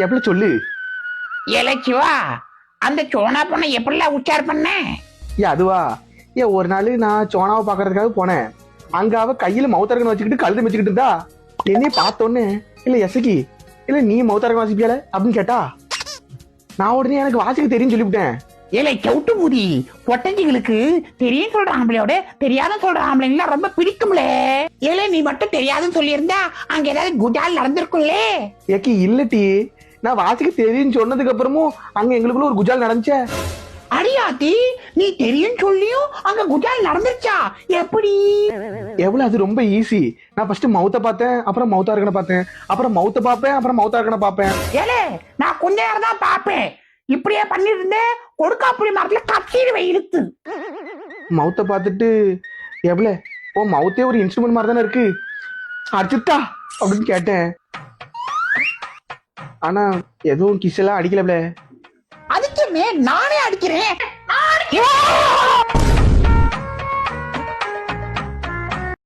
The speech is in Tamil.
எப்படி சொல்லு. சிவா, அந்த சோனா பொண்ணை எப்படிலாம் உச்சார் பண்ண? அதுவா ஒரு நாள் நான் சோனாவை பாக்குறதுக்காக போனேன். அங்க அவ கையில மௌத்தரகன் வச்சுக்கிட்டு கழுத வச்சுக்கிட்டு இருந்தா. என்னைய பார்த்தோன்னு இல்ல எசக்கி இல்ல நீ மௌத்தரகன் வாசிப்பியால அப்படின்னு கேட்டா. நான் உடனே எனக்கு வாசிக்க தெரியும் சொல்லிவிட்டேன். சவுட்டு பூதி பொட்டஞ்சிகளுக்கு தெரியும் சொல்ற ஆம்பளையோட தெரியாத சொல்ற ஆம்பளைங்களா ரொம்ப பிடிக்கும்ல. நீ மட்டும் தெரியாதுன்னு சொல்லியிருந்தா அங்க ஏதாவது குஜால் நடந்திருக்கும்ல. ஏக்கி இல்லட்டி, நான் வாசிக்க தெரியும்னு சொன்னதுக்கு அப்புறமும் அங்க எங்களுக்குள்ள ஒரு குஜால் நடந்துச்சே. அடியாத்தி, நீ தெரியும் சொல்லியும் அங்க குஜால் நடந்துருச்சா? எப்படி? எவ்வளவு அது ரொம்ப ஈஸி. நான் ஃபர்ஸ்ட் மவுத்த பார்த்தேன், அப்புறம் மவுத்தார்கனை பார்த்தேன், அப்புறம் மவுத்த பார்ப்பேன், அப்புறம் மவுத்தார்கனை பார்ப்பேன். நான் கொஞ்ச நேரம் தான் பார்ப்பேன். இப்படியே பண்ணிருந்தேன் கொடுக்காப்புளி மரத்துல கத்திடுவை இழுத்து. மவுத்த பார்த்துட்டு எவ்வளவு ஓ மவுத்தே ஒரு இன்ஸ்ட்ருமெண்ட் மாதிரி தானே இருக்கு, அடிச்சுட்டா அப்படின்னு கேட்டேன். ஆனா எதுவும் கிஸ் எல்லாம் அடிக்கல. அதுக்குமே நானே அடிக்கிறேன்.